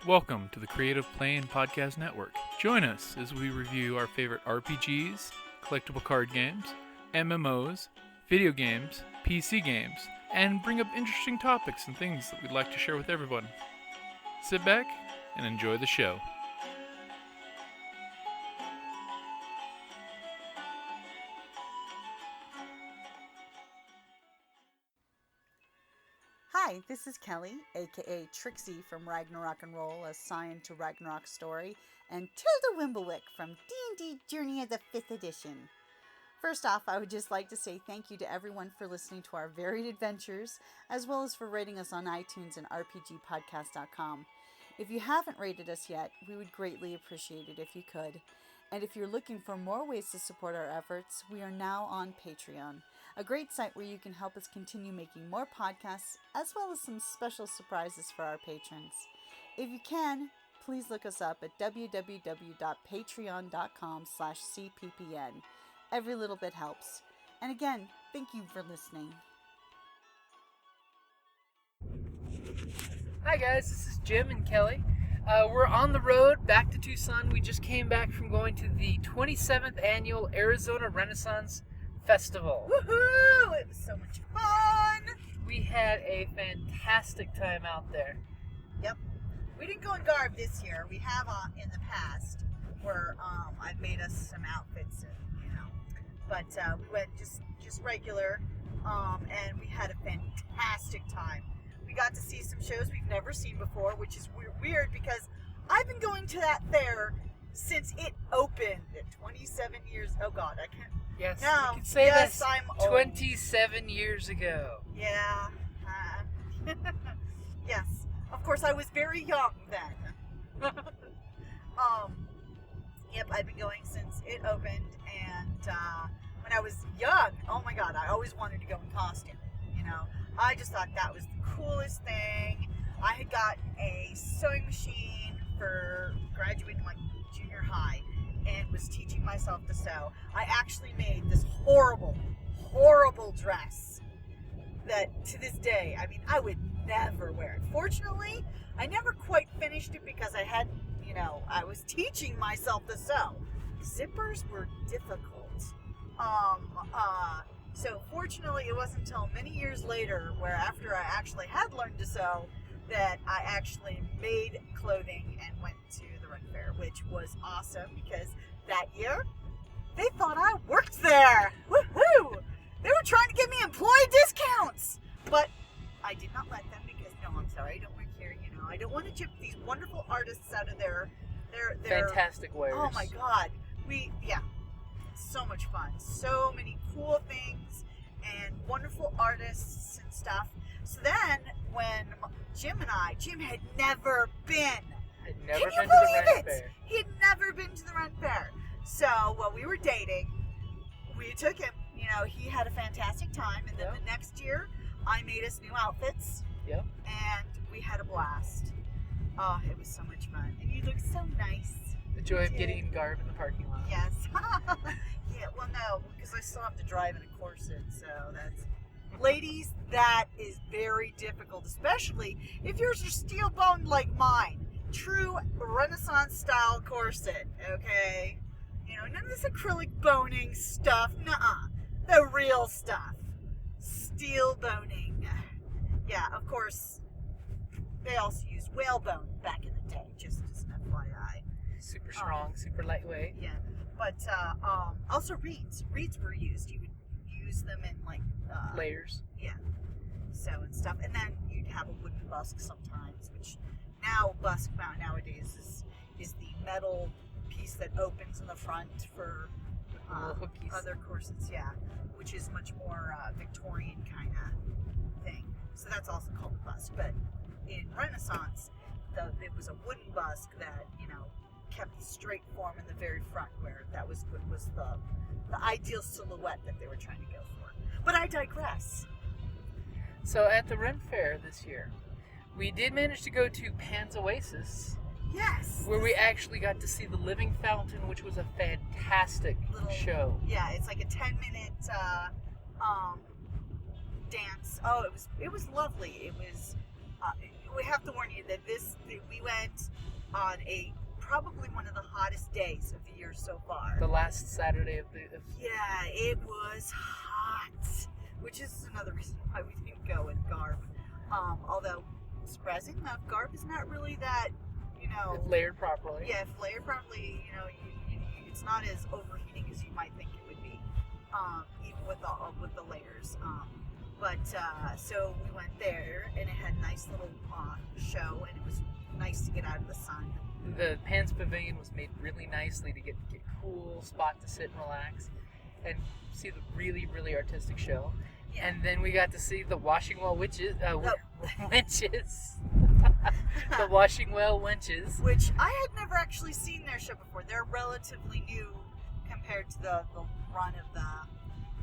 Welcome to the Creative Plane Podcast Network. Join us as we review our favorite RPGs, collectible card games, MMOs, video games, PC games, and bring up interesting topics and things that we'd like to share with everyone. Sit back and enjoy the show. Hi, this is Kelly, aka Trixie from Ragnarok and Roll, a Scion to Ragnarok story, and Tilda Wimblewick from D&D Journey of the 5th Edition. First off, I would just like to say thank you to everyone for listening to our varied adventures, as well as for rating us on iTunes and RPGpodcast.com. If you haven't rated us yet, we would greatly appreciate it if you could. And if you're looking for more ways to support our efforts, we are now on Patreon, a great site where you can help us continue making more podcasts, as well as some special surprises for our patrons. If you can, please look us up at www.patreon.com/cppn. Every little bit helps. And again, thank you for listening. Hi guys, this is Jim and Kelly. We're on the road back to Tucson. We just came back from going to the 27th annual Arizona Renaissance Festival. Woohoo! It was so much fun! We had a fantastic time out there. Yep. We didn't go in garb this year. We have in the past where I've made us some outfits, and, but we went just regular, and we had a fantastic time. We got to see some shows we've never seen before, which is weird because I've been going to that fair since it opened 27 years. Oh God, I can't. Yes, No, you can say yes, this. I'm old. 27 years ago. Yeah. Yes. Of course, I was very young then. Yep, I've been going since it opened, and when I was young, oh my God, I always wanted to go in costume. I just thought that was the coolest thing. I had gotten a sewing machine for graduating like junior high and was teaching myself to sew. I actually made this horrible dress that to this day, I would never wear it. Fortunately, I never quite finished it because I had, I was teaching myself to sew. Zippers were difficult. So fortunately, it wasn't until many years later, where after I actually had learned to sew, that I actually made clothing and went to the Ren Fair, which was awesome because that year, they thought I worked there. Woohoo! They were trying to give me employee discounts, but I did not let them because, no, I'm sorry, I don't work here, I don't want to chip these wonderful artists out of their Fantastic wares. Oh my God. So much fun. So many cool things and wonderful artists and stuff. So then when Jim had never been. I'd never Can you been to the believe Ren it? Fair. He had never been to the Ren Fair. So while we were dating, we took him. He had a fantastic time. And then Yep. the next year, I made us new outfits. Yep. And we had a blast. Oh, it was so much fun. And you looked so nice. The joy of did. getting in garb in the parking lot. Yes. Yeah, well, no, because I still have to drive in a corset, so that's... Ladies, that is very difficult, especially if yours are steel-boned like mine. True Renaissance-style corset, okay? None of this acrylic boning stuff. Nuh-uh. The real stuff. Steel boning. Yeah, of course, they also used whalebone back in the day, just as an FYI. Super strong, super lightweight. Yeah, but also reeds. Reeds were used. You would use them in Layers. Yeah, so and stuff. And then you'd have a wooden busk sometimes, which now busk nowadays is the metal piece that opens in the front for Little hookies. other corsets. Yeah, which is much more Victorian kind of thing. So that's also called a busk. But in Renaissance, it was a wooden busk that kept the straight form in the very front, where that was what was the ideal silhouette that they were trying to go for. But I digress. So at the Ren Fair this year, we did manage to go to Pan's Oasis, Yes. where we actually got to see the Living Fountain, which was a fantastic show. Yeah, it's like a 10-minute dance. Oh, it was lovely. It was we have to warn you that we went on probably one of the hottest days of the year so far. The last Saturday of the... Yeah, it was hot, which is another reason why we didn't go in Garb. Although, surprising enough, Garb is not really that, If layered properly. Yeah, if layered properly, it's not as overheating as you might think it would be, even with the layers. So we went there, and it had a nice little show, and it was nice to get out of the sun. The Pan's Pavilion was made really nicely to get a cool spot to sit and relax and see the really, really artistic show. Yeah. And then we got to see the Washing Well Witches. Wenches. The Washing Well Wenches. Which I had never actually seen their show before. They're relatively new compared to the run of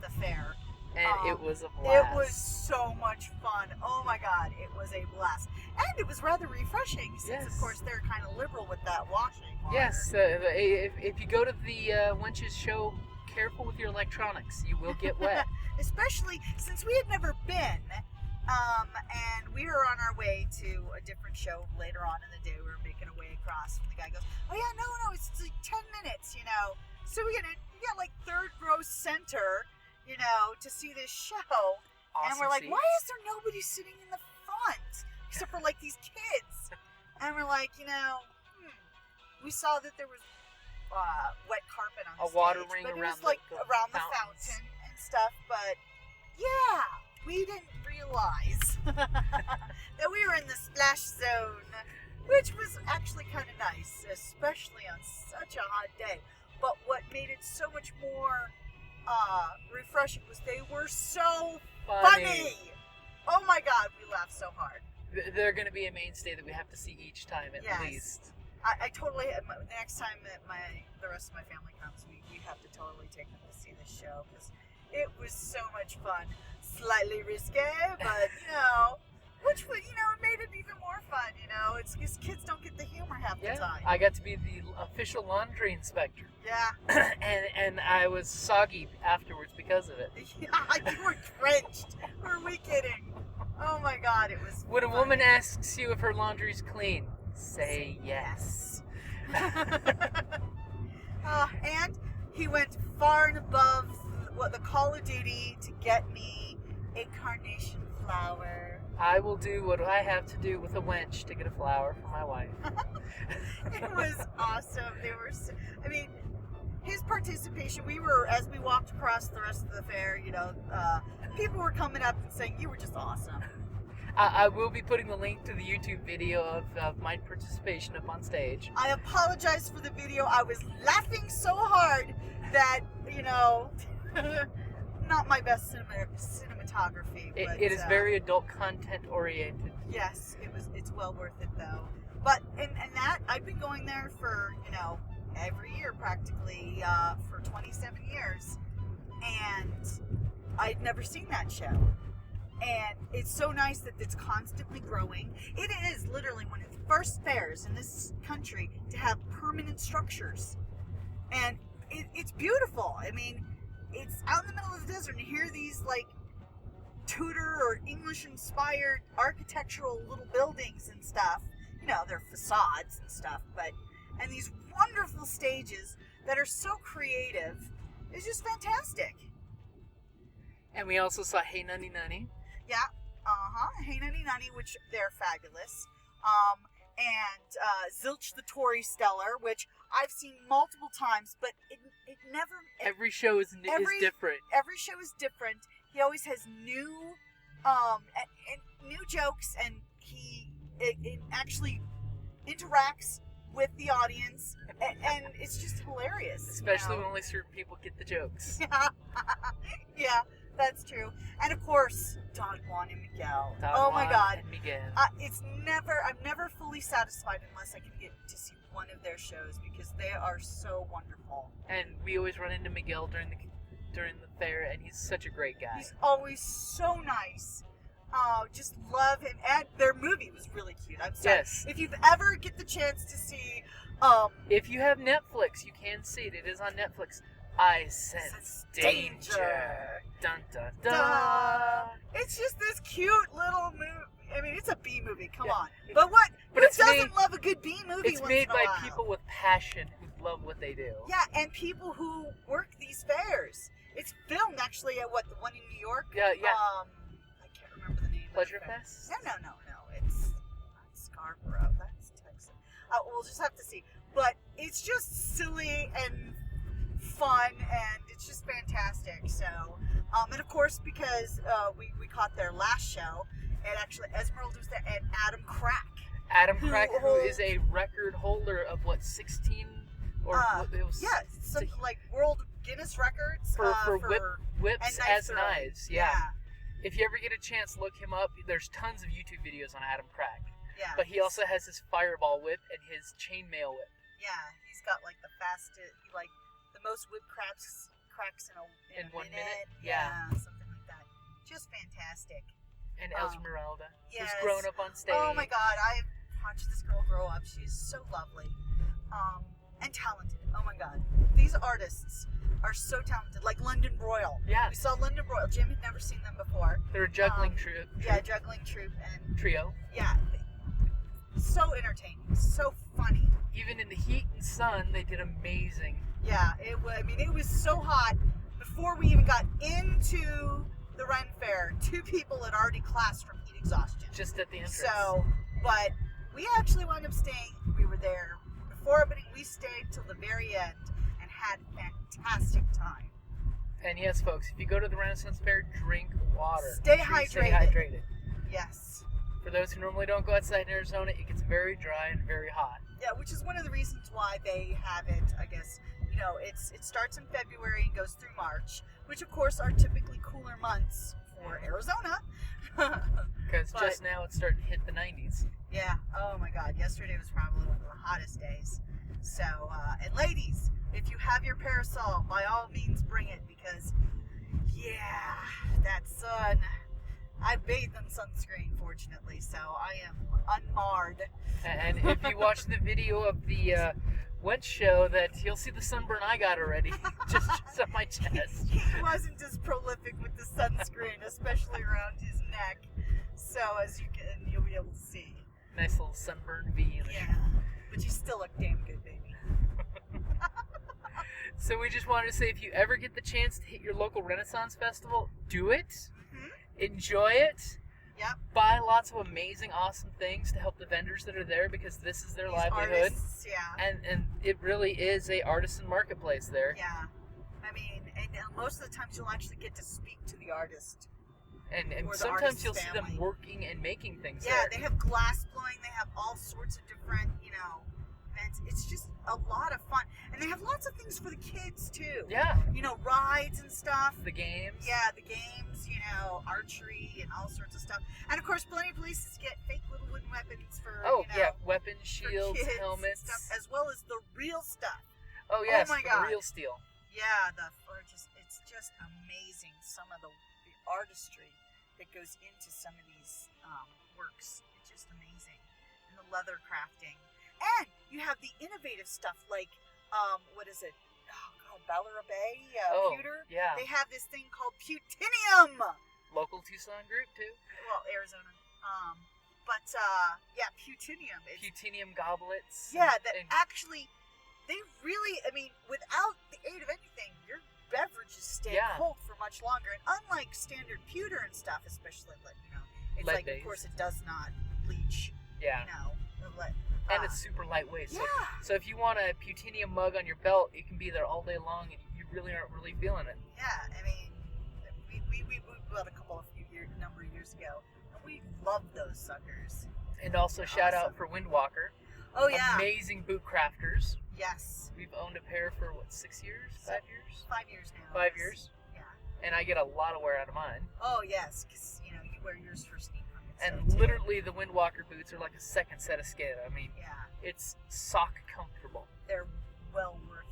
the fair. And it was a blast. It was so much fun. Oh my God, it was a blast. And it was rather refreshing since, of course, they're kind of liberal with that washing water. Yes, if you go to the Wenches show, careful with your electronics. You will get wet. Especially since we had never been. And we were on our way to a different show later on in the day. We were making our way across, and the guy goes, "Oh yeah, no, it's like 10 minutes, So we get like third row center, to see this show." Awesome and we're like, seats. "Why is there nobody sitting in the front except for like these kids?" And we're like, we saw that there was wet carpet on the A water stage, ring but around it was like the around the fountains. fountain and stuff. But yeah, we didn't realize that we were in the splash zone, which was actually kind of nice, especially on such a hot day. But what made it so much more refreshing was they were so funny. Oh my God, we laughed so hard. They're going to be a mainstay that we have to see each time at least. I totally, the next time that the rest of my family comes, we have to totally take them to see this show, because it was so much fun. Slightly risque, but, which would, it made it even more fun, it's because kids don't get the humor half the time. I got to be the official laundry inspector. Yeah. and I was soggy afterwards because of it. Yeah, you were drenched. Were we kidding? Oh my God, it was When a fun. woman asks you if her laundry's clean, say yes. And he went far and above the Call of Duty to get me a carnation flower. I will do what I have to do with a wench to get a flower for my wife. It was awesome. His participation, as we walked across the rest of the fair, people were coming up and saying, "You were just awesome." I will be putting the link to the YouTube video of my participation up on stage. I apologize for the video. I was laughing so hard that, not my best cinematography. But, It is very adult content oriented. Yes, it's well worth it though. But and that I've been going there for every year practically for 27 years, and I'd never seen that show. And it's so nice that it's constantly growing. It is literally one of the first fairs in this country to have permanent structures, and it's beautiful. It's out in the middle of the desert, and you hear these like Tudor or English-inspired architectural little buildings and stuff. They're facades and stuff, and these wonderful stages that are so creative. It's just fantastic. And we also saw Hey Nunny Nunny. Yeah, Hey Nunny Nunny, which they're fabulous. And Zilch the Tory Stellar, which I've seen multiple times, but it never... Every show is different. Every show is different. He always has new and new jokes, and it actually interacts with the audience, and it's just hilarious. Especially when only certain people get the jokes. Yeah, that's true. And of course, Don Juan and Miguel. Don my Juan God. and Miguel. I'm never fully satisfied unless I can get to see one of their shows, because they are so wonderful. And we always run into Miguel during the fair, and he's such a great guy. He's always so nice. Just love him. And their movie was really cute. I'm sorry. Yes. If you've ever get the chance to see, if you have Netflix, you can see it. It is on Netflix. I sense danger. Dun dun dun. it's just this cute little movie. I mean, it's a B movie. Come Yeah. on. But what? But Who it's doesn't made- love a good B movie? It's once made in a by while? people with passion who love what they do. Yeah, and people who work these fairs. It's filmed actually at the one in New York? Yeah. I can't remember the name. Pleasure of the fair. Fest? No. It's not Scarborough. That's Texas. We'll just have to see. But it's just silly and fun, and it's just fantastic. So, and of course, because we caught their last show, and actually Esmeralda was there, and Adam Crack. Adam Who Crack, who holds- is a record holder of what, 16 or it was Yeah, some like World Guinness records for and whips knife as throwing. knives. Yeah. If you ever get a chance, look him up. There's tons of YouTube videos on Adam Crack. Yeah. But he also has his fireball whip and his chainmail whip. Yeah, he's got like the fastest, like the most whip cracks in In a 1 minute. minute? Yeah, Yeah. something like that. Just fantastic. And Oh, Esmeralda, yes. who's grown up on stage. Oh my God, I've watched this girl grow up. She's so lovely, and talented. Oh my God, these artists are so talented. Like London Broil. Yeah. We saw London Broil. Jim had never seen them before. They're a juggling Yeah, juggling troupe, and trio. yeah, so entertaining, so funny. Even in the heat and sun, they did amazing. Yeah, it was so hot. Before we even got into the Ren Fair, 2 people had already classed from heat exhaustion. Just at the entrance. So, but we actually wound up staying. We were there before opening. We stayed till the very end and had fantastic time. And yes, folks, if you go to the Renaissance Fair, drink water. Stay Make sure you Stay hydrated. hydrated. Yes. For those who normally don't go outside in Arizona, it gets very dry and very hot. Yeah, which is one of the reasons why they have it, I guess. You know, it starts in February and goes through March, which of course are typically cooler months for Arizona. Because But- just now it's starting to hit the 90s. Yeah. Oh my God. Yesterday was probably one of the hottest days. So, and ladies, if you have your parasol, by all means bring it, because, yeah, that sun. I bathed in sunscreen, fortunately, so I am unmarred. And if you watch the video of the wet show, that you'll see the sunburn I got already, just on my chest. He wasn't as prolific with the sunscreen, especially around his neck. So, as you'll be able to see. Nice little sunburn V. In the Yeah. But you still look damn good, baby. So we just wanted to say, if you ever get the chance to hit your local Renaissance Festival, do it. Mhm. Enjoy it. Yep. Buy lots of amazing, awesome things to help the vendors that are there, because this is their These livelihood. artists, yeah. And it really is a artisan marketplace there. Yeah. I mean, and most of the times you'll actually get to speak to the artist. And Or the sometimes artist's you'll see family. them working and making things Yeah, there. they have glass blowing. They have all sorts of different, events. It's just a lot of fun. And they have lots of things for the kids, too. Yeah, Rides and stuff. the games. Yeah, the games, archery and all sorts of stuff. And, of course, plenty of places get fake little wooden weapons for, Oh, yeah, weapons, for shields, kids and helmets. stuff, as well as the real stuff. Oh, yes, my the God. real steel. Yeah, it's just amazing, some of the artistry that goes into some of these works. It's just amazing. And the leather crafting. And you have the innovative stuff like, what is it? Oh, God, Ballarat Bay pewter. Yeah. They have this thing called Putinium. Local Tucson group, too. Well, Arizona. Yeah, Putinium. It's Putinium goblets. Yeah, that and actually, they really, without the aid of anything, your beverages stay Yeah. cold for much longer. And unlike standard pewter and stuff, especially, it's like, of Lead-based. course, it does not bleach, yeah. the lead. And it's super lightweight. So, Yeah. so if you want a Putinium mug on your belt, it can be there all day long, and you really aren't really feeling it. Yeah, we bought a couple of number of years ago, and we loved those suckers. And also shout out Awesome. for Windwalker. Oh, yeah. Amazing boot crafters. Yes. We've owned a pair for, 6 years? 5 years? 5 years now. 5 years. Yeah. And I get a lot of wear out of mine. Oh, yes, because, you wear yours for sneak hunt. And so, too. literally, the Windwalker boots are like a second set of skin. I mean, Yeah. it's sock comfortable. They're well worth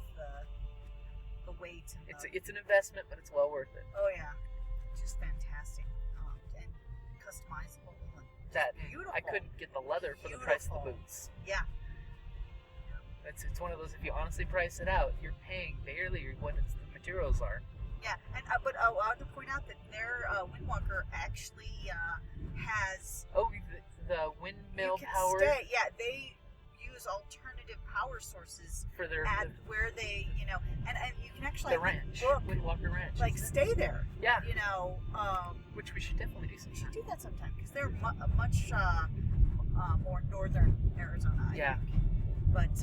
the weight. And It's an investment, but it's well worth it. oh yeah, just fantastic and customizable. And just That beautiful. I couldn't get the leather for the price of the Beautiful. boots. Yeah, It's one of those, if you honestly price it out, you're paying barely what the materials are. Yeah, and but I want to point out that their Windwalker actually has the windmill you can power stay. Yeah, they use alternative power sources for their at where they, and you can actually the ranch, book, Windwalker Ranch. like stay there. Yeah. Which we should definitely do we sometime. should do that sometime because they're much more northern Arizona. I Yeah. think. But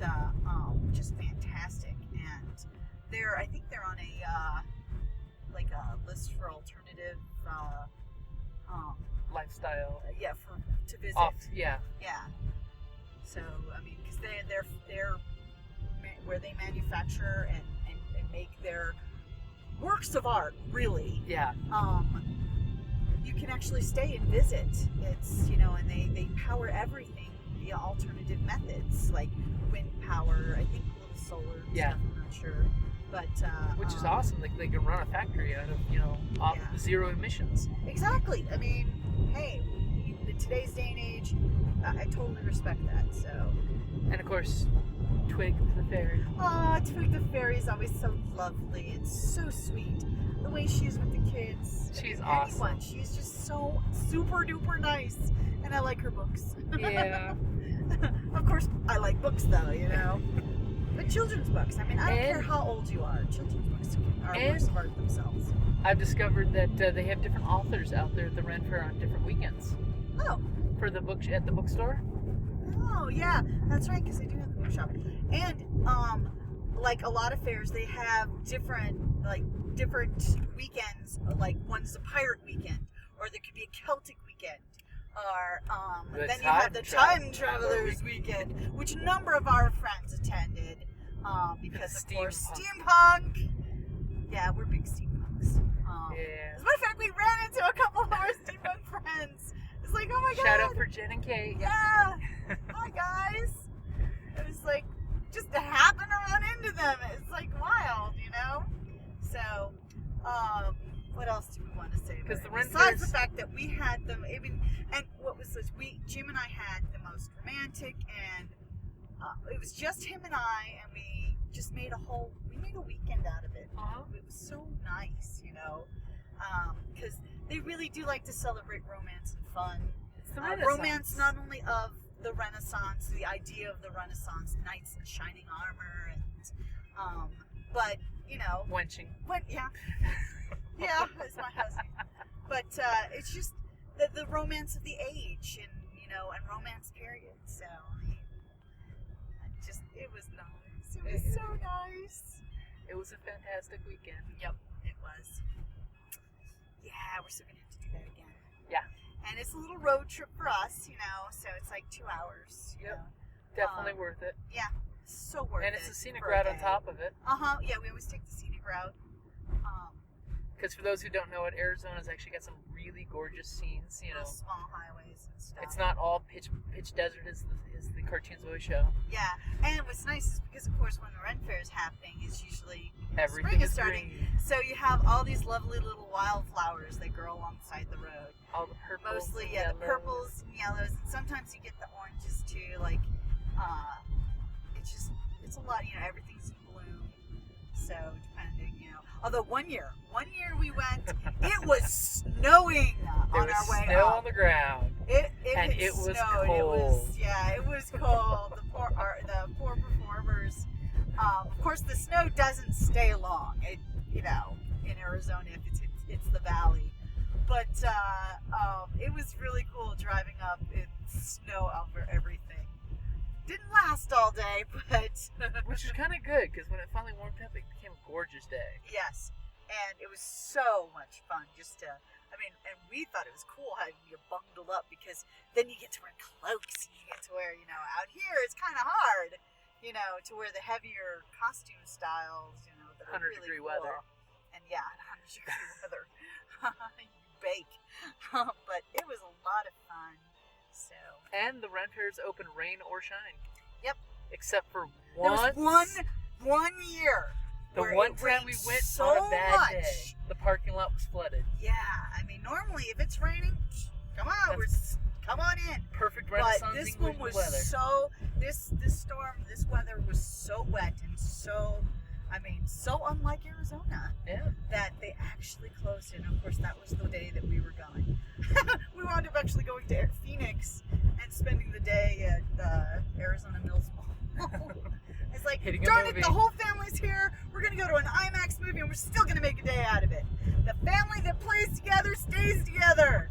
just fantastic, and I think they're on a like a list for alternative Lifestyle. Yeah, to visit. Yeah. Yeah. So I mean, because they're where they manufacture and make their works of art, really. Yeah. You can actually stay and visit. It's and they power everything via alternative methods like wind power. I think a little solar. Yeah. Stuff, I'm not sure. But which is awesome. Like they can run a factory out of off zero emissions. Exactly. I mean, hey, in today's day and age, I totally respect that. So. And of course, Twig the fairy. Oh, Twig the fairy is always so lovely and so sweet. The way she is with the kids. She's awesome. awesome. She's just so super duper nice, and I like her books. Yeah. Of course, I like books though, But children's books. I mean, I don't care how old you are. Children's books are works of art themselves. I've discovered that they have different authors out there at the Ren Fair on different weekends. Oh. For the book at the bookstore. Oh yeah, that's right. Because they do have the bookshop, and like a lot of fairs, they have different weekends. Like one's a pirate weekend, or there could be a Celtic weekend. Or then you have the Time Travelers weekend, which a number of our friends attended because of course steampunk. Yeah, we're big steampunks. Yeah. As a matter of fact, we ran into a couple of our steampunk friends. It's like, oh my god! Shout out for Jen and Kate. Yeah. Hi guys. It was like just to happen to run into them. It's like wild, So, what else do we want to say? Because the besides the fact that we had them, and what was this? Jim and I had the most romantic, and it was just him and I, and we just made a weekend out of it. Uh-huh. It was so nice, because they really do like to celebrate romance and fun. It's the Renaissance. Romance not only of the Renaissance, the idea of the Renaissance, knights in shining armor, and but wenching. Yeah, it's my husband. But it's just the romance of the age, and and romance period. So it was nice. It was so nice. It was a fantastic weekend. Yep, it was. Yeah, we're still gonna have to do that again. Yeah. And it's a little road trip for us, so it's like 2 hours. Yep. Definitely worth it. Yeah, so worth it. And it's a scenic route on top of it. Yeah, we always take the scenic route. Because for those who don't know it, Arizona's actually got some really gorgeous scenes. Small highways and stuff. It's not all pitch desert as the cartoons always show. Yeah, and what's nice is because of course when the Ren Fair is happening, it's usually everything spring is is starting. green. So you have all these lovely little wildflowers that grow alongside the road. All the purples. Mostly, and yeah, yellows. the purples and yellows, and sometimes you get the oranges too. Like, it's a lot. Everything's in bloom. So depending, Although one year we went, it was snowing There on was our way snow up. on the ground. And it was snowed. cold. It was cold. The poor performers. Of course, the snow doesn't stay long. In Arizona, if it's the valley. But it was really cool driving up in snow over everything. Didn't last all day, but Which is kind of good, because when it finally warmed up, it became a gorgeous day. yes, and it was so much fun just to. And we thought it was cool how you're bundled up because then you get to wear cloaks. You get to wear, out here it's kind of hard, to wear the heavier costume styles, that are 100 really degree cool. weather. And 100 degree weather. You bake. But it was a lot of fun. So. And the Ren Fair is open rain or shine. Yep. Except for There once. was one year. The where one it time we rained went so on a bad much. day, the parking lot was flooded. Yeah, normally if it's raining, come on, come on in. Perfect Renaissance But this English one was weather. this weather was so wet and so I mean, so unlike Arizona Yeah. that they actually closed it. And of course, that was the day that we were going. We wound up actually going to Phoenix and spending the day at the Arizona Mills Mall. It's like, Hitting a darn it, movie. the whole family's here. We're going to go to an IMAX movie and we're still going to make a day out of it. The family that plays together stays together.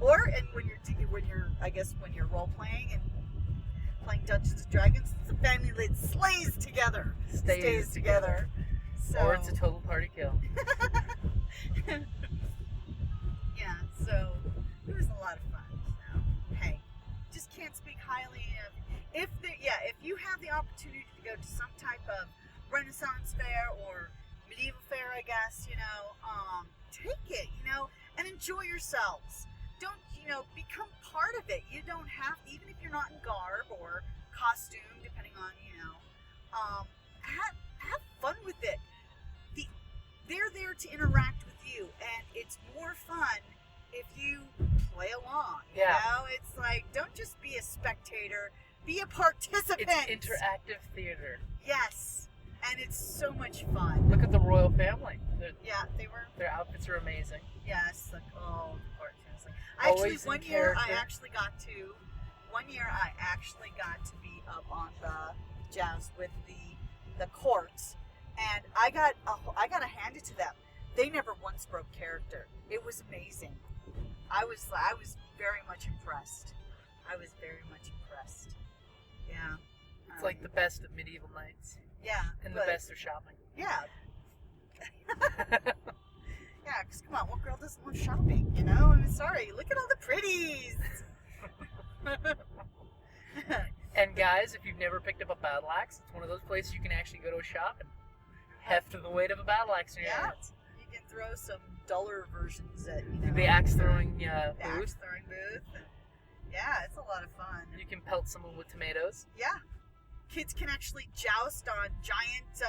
Or, and when you're role playing and playing Dungeons and Dragons, it's a family that slays together. Stays together. So, Or it's a total party kill. yeah, so it was a lot of fun. So, hey, just can't speak highly of. If you have the opportunity to go to some type of Renaissance fair or medieval fair, I guess, take it, and enjoy yourselves. Don't, become part of it. You don't have, even if you're not in garb or costume, depending on, have fun with it. They're there to interact with you, and it's more fun if you play along. Yeah. It's like, don't just be a spectator, be a participant. It's interactive theater. Yes, and it's so much fun. Look at the royal family. Yeah, they were. Their outfits are amazing. Yes, like the cartoons. Always in One year I character. actually got to be up on the joust with the courts, and I got to hand it to them. They never once broke character. It was amazing. I was very much impressed. Yeah. It's like the best of medieval nights. Yeah. And the best of shopping. Yeah. Yeah, because come on, what girl doesn't love shopping, I mean, sorry, look at all the pretties. And guys, if you've never picked up a battle axe, it's one of those places you can actually go to a shop and heft the weight of a battle axe in your Yeah. hands. You can throw some duller versions at, The axe throwing the booth. axe throwing booth. And, yeah, it's a lot of fun. You can pelt someone with tomatoes. Yeah. Kids can actually joust on giant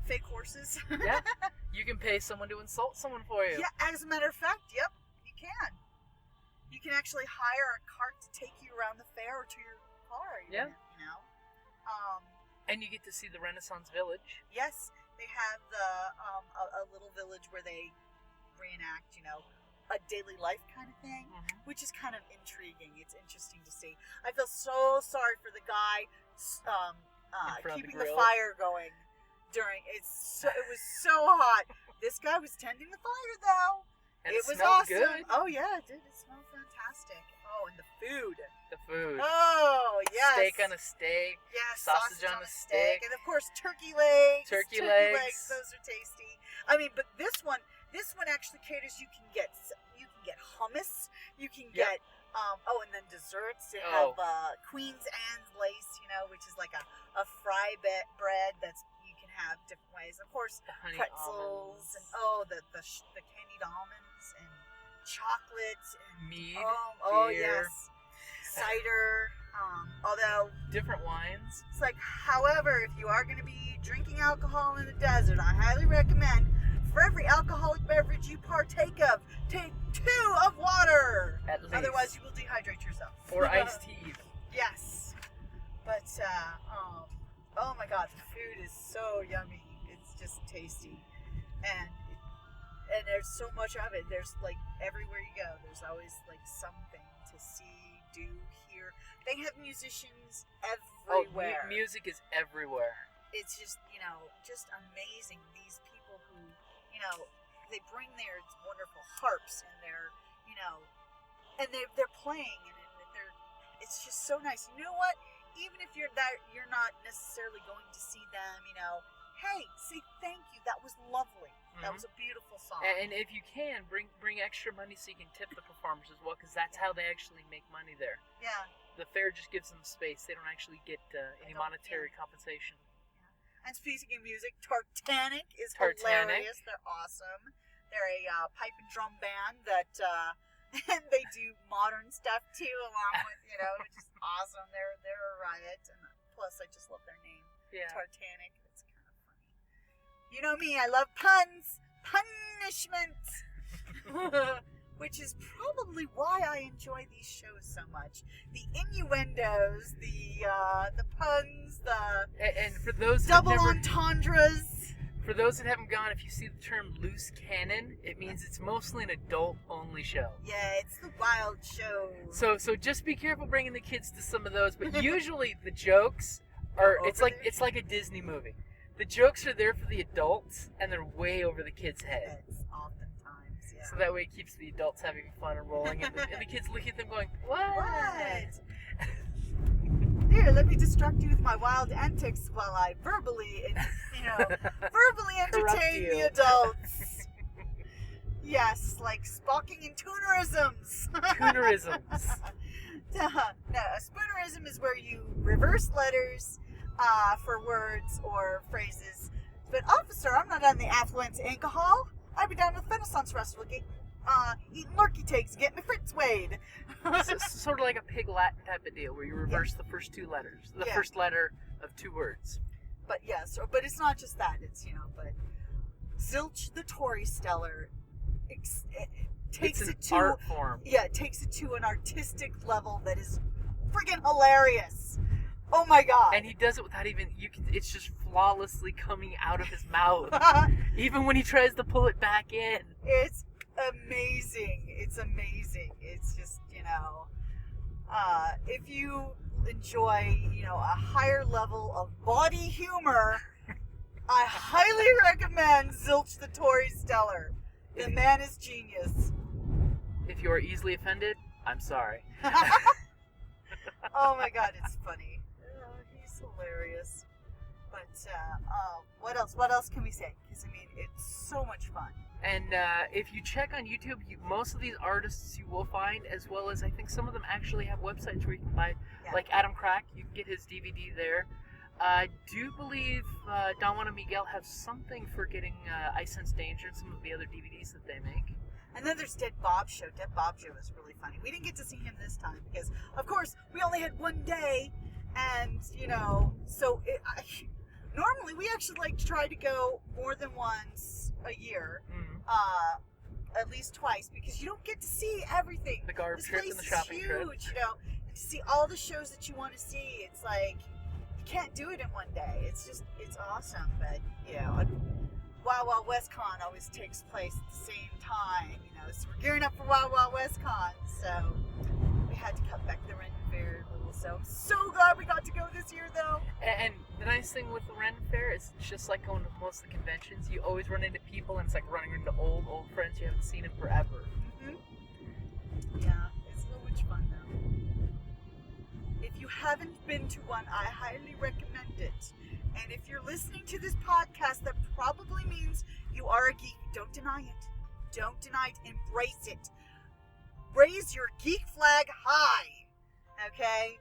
fake horses. Yeah. You can pay someone to insult someone for you. Yeah, as a matter of fact, yep, you can. You can actually hire a cart to take you around the fair or to your car. Yeah. Um, And you get to see the Renaissance Village. yes, they have a little village where they reenact, a daily life kind of thing, which is kind of intriguing. It's interesting to see. I feel so sorry for the guy In front of keeping the the grill. fire going during. It was so hot. This guy was tending the fire though. And it it was smelled awesome. good. Oh yeah, it did. It smelled fantastic. Oh, and the food. The food. Oh yes. Steak on a steak. Yes, sausage on a stick. and of course turkey legs. Turkey legs. Those are tasty. I mean, but this one actually caters. You can get hummus. You can Yep. get and then desserts. They Oh. have Queen's Anne's lace, which is like a fry bread that's you can have different ways. Of course, The honey pretzels almonds. and the candied almonds and chocolate and Mead, oh beer. yes, cider. Although Different wines. it's like, however, if you are going to be drinking alcohol in the desert, I highly recommend for every alcoholic beverage you partake of, take 2 of water. At least. Otherwise, you will dehydrate yourself. Or iced tea. Yes. But, oh my God, the food is so yummy. It's just tasty. And there's so much of it. There's like everywhere you go, there's always like something to see, do, hear. They have musicians everywhere. Music is everywhere. It's just, just amazing. These people who, they bring their wonderful harps and their, and they're playing and it's just so nice. You know what? Even if you're not necessarily going to see them, hey, say thank you. That was lovely. That was a beautiful song. And if you can, bring extra money so you can tip the performers as well, because that's how they actually make money there. Yeah. The fair just gives them space. They don't actually get any don't, monetary compensation. And speaking of music, Tartanic is Tartanic. hilarious. They're awesome. They're a pipe and drum band that, and they do modern stuff too, along with, which is awesome. They're a riot, and plus I just love their name, Yeah. Tartanic. It's kind of funny. You know me, I love puns, punishment, which is probably why I enjoy these shows so much. The innuendos, the puns, the And for those double that never, entendres. for those that haven't gone, if you see the term loose cannon, it means it's mostly an adult-only show. Yeah, it's the wild show. So just be careful bringing the kids to some of those. But usually the jokes are Over it's like their it's like a Disney movie. The jokes are there for the adults, and they're way over the kids' head. It's oftentimes, yeah. So that way it keeps the adults having fun and rolling, and the kids looking at them going, "What?" What? Here, let me distract you with my wild antics while I verbally entertain you. the adults. Yes, like spocking and toonerisms. Toonerisms. No, a spoonerism is where you reverse letters for words or phrases. But officer, I'm not on the affluent alcohol. I'd be down at the Renaissance Festival eating lurkey takes, getting my Fritz Wade. It's sort of like a pig Latin type of deal, where you reverse the first two letters, the first letter of two words. But yes, but it's not just that. It's but Zilch the Tory Stellar takes It's an it to art form. Yeah, it takes it to an artistic level that is friggin' hilarious. Oh my god! And he does it without even it's just flawlessly coming out of his mouth, even when he tries to pull it back in. It's amazing. It's amazing. It's just if you enjoy a higher level of body humor, I highly recommend Zilch the Tory Stellar. The man is genius. If you are easily offended, I'm sorry. Oh my god, it's funny. He's hilarious. But what else? What else can we say? Because it's so much fun. And if you check on YouTube, most of these artists you will find, as well as I think some of them actually have websites where you can buy, like Adam Crack, you can get his DVD there. I do believe Don Juan and Miguel have something for getting I Sense Danger and some of the other DVDs that they make. And then there's Dead Bob Show. Dead Bob Show is really funny. We didn't get to see him this time because, of course, we only had one day, and so normally we actually like to try to go more than once a year, at least twice, because you don't get to see everything. The garb This trip place and the is shopping huge, trip. and to see all the shows that you want to see, it's like you can't do it in one day. It's awesome, but Wild Wild West Con always takes place at the same time, so we're gearing up for Wild Wild West Con, so we had to cut back the Ren Fair a little, so I'm so glad we got to go this year, though. And the nice thing with the Ren Fair is it's just like going to most of the conventions. You always run into people, and it's like running into old friends you haven't seen in forever. Yeah, it's so much fun, though. If you haven't been to one, I highly recommend it. And if you're listening to this podcast, that probably means you are a geek. Don't deny it. Don't deny it. Embrace it. Raise your geek flag high. Okay?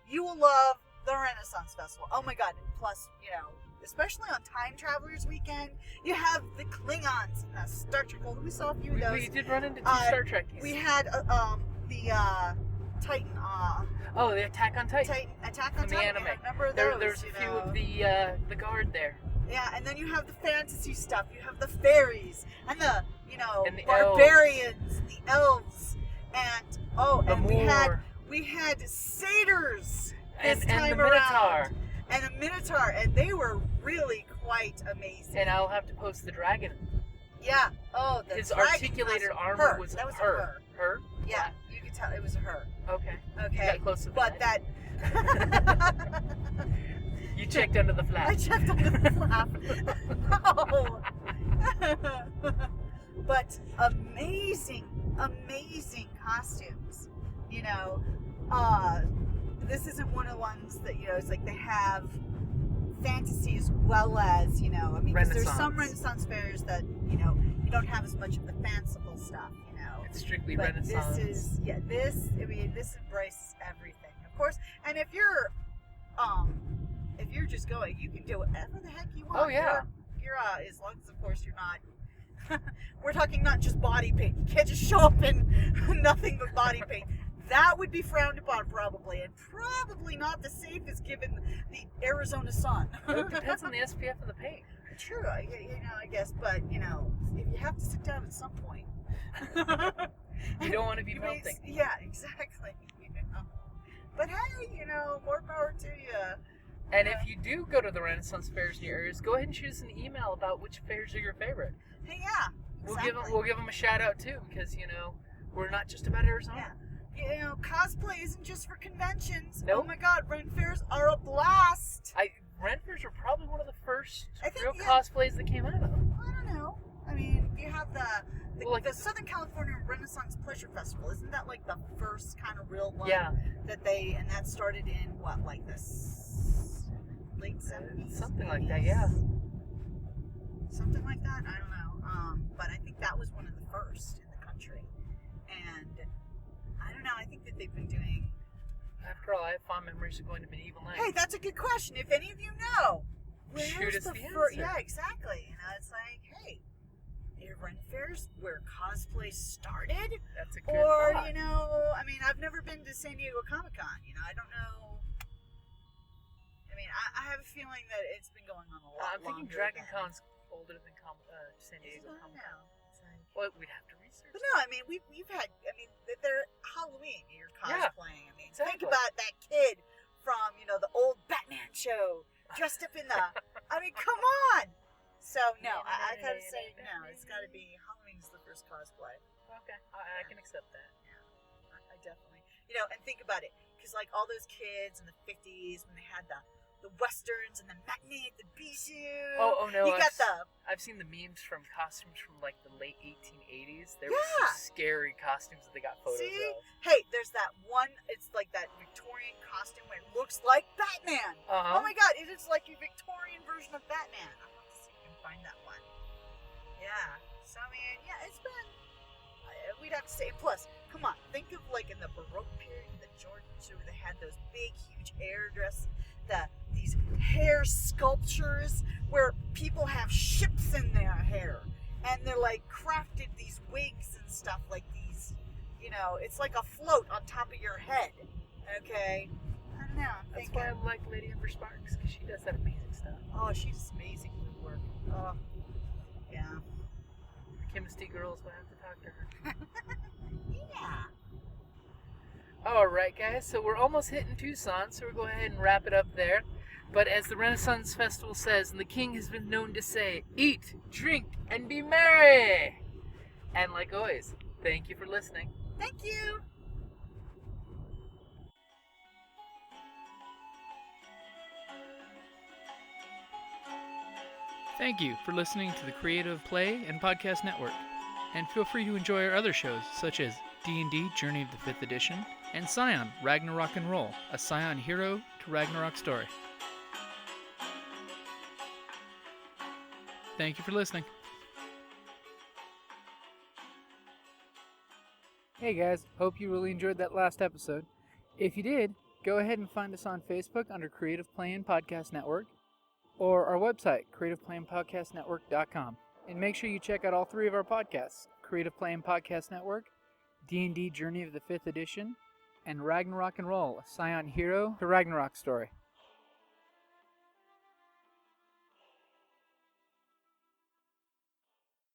You will love the Renaissance Festival. Oh my god. Plus, especially on Time Travelers Weekend, you have the Klingons and the Star Trek. Well, we saw a few of those. We did run into two Star Trekies. We had the Titan. Oh, the Attack on Titan. Attack on From the Titan. anime. A number of those. There's a few of the guard there. Yeah, and then you have the fantasy stuff. You have the fairies and the And the barbarians, and the elves, and Moor. we had satyrs and this time the Minotaur. around, and a Minotaur, and they were really quite amazing. And I'll have to post the dragon. Yeah. Oh, the His dragon articulated was armor her. was That was her. Her? Yeah, you could tell it was her. Okay. Okay. You got close to But that. that. You checked under the flap. I checked under the flap. No. But amazing costumes. This isn't one of the ones that it's like they have fantasy as well as 'cause there's some Renaissance fairs that you don't have as much of the fanciful stuff. It's strictly But Renaissance. this embraces everything, of course. And if you're just going, you can do whatever the heck you want. Oh, yeah. You're as long as, of course, you're not. We're talking not just body paint. You can't just show up in nothing but body paint. That would be frowned upon, probably, and probably not the safest given the Arizona sun. It depends on the SPF of the paint. True, I guess, but if you have to sit down at some point. You don't want to be You may- melting. Yeah, exactly. But hey, more power to you. And if you do go to the Renaissance fairs in your areas, go ahead and shoot us an email about which fairs are your favorite. Hey, yeah. Exactly. We'll give them a shout out too, because we're not just about Arizona. Yeah. Cosplay isn't just for conventions. Nope. Oh my God, Ren fairs are a blast. Ren fairs were probably one of the first real yeah. cosplays that came out of them. I don't know. I mean, you have the Southern California Renaissance Pleasure Festival. Isn't that like the first kind of real one? Yeah. That started in what, like late 70s? Something like that, yeah. Something like that? I don't know. But I think that was one of the first in the country. And I don't know, I think that they've been doing... After all, I have fond memories of going to Medieval Nights. Hey, that's a good question. If any of you know, shoot us the answer. answer. Yeah, exactly. It's like, hey, Ren fairs where cosplay started? That's a good Or, thought. I mean, I've never been to San Diego Comic-Con. I don't know. I mean, I have a feeling that it's been going on a lot I'm thinking longer Dragon than- Con's older than San Diego I don't Comic Con. know. It's like- Well, we'd have to research. But no, I mean, we've had, they're Halloween, you're Yeah, cosplaying. I mean, exactly. think about that kid from, the old Batman show, dressed up in the, come on! So, no, I gotta say, no, it's gotta be, Halloween's the first cosplay. Okay, I can accept that. I definitely, and think about it, because like all those kids in the 50s, when they had the westerns and the matinee at the Bijou. Oh no! You got I've seen the memes from costumes from like the late 1880s. There were some scary costumes that they got photos of. Hey, there's that one. It's like that Victorian costume where it looks like Batman. Uh-huh. Oh my God! It is like a Victorian version of Batman. I'll have to see if I can find that one. Yeah. So I mean, yeah, it's been. We'd have to say. Plus, come on, think of like in the Baroque period, the Georgians, where they had those big, huge hairdresses. These hair sculptures where people have ships in their hair and they're like crafted these wigs and stuff like these, it's like a float on top of your head. Okay, I don't know. That's why I like Lady Ember Sparks, because she does that amazing stuff. Oh, she's amazing with work. Oh, yeah. Chemistry girls will have to talk to her. Yeah. Alright guys, so we're almost hitting Tucson, so we'll go ahead and wrap it up there. But as the Renaissance Festival says, and the king has been known to say, eat, drink, and be merry! And like always, thank you for listening. Thank you. Thank you for listening to the Creative Play and Podcast Network. And feel free to enjoy our other shows, such as D&D Journey of the 5th Edition, and Scion Ragnarok and Roll, a Scion hero to Ragnarok story. Thank you for listening. Hey guys, hope you really enjoyed that last episode. If you did, go ahead and find us on Facebook under Creative Play and Podcast Network, or our website, creativeplayandpodcastnetwork.com. And make sure you check out all three of our podcasts, Creative Play and Podcast Network, D&D Journey of the 5th Edition, and Ragnarok and Roll, a Scion hero to Ragnarok story.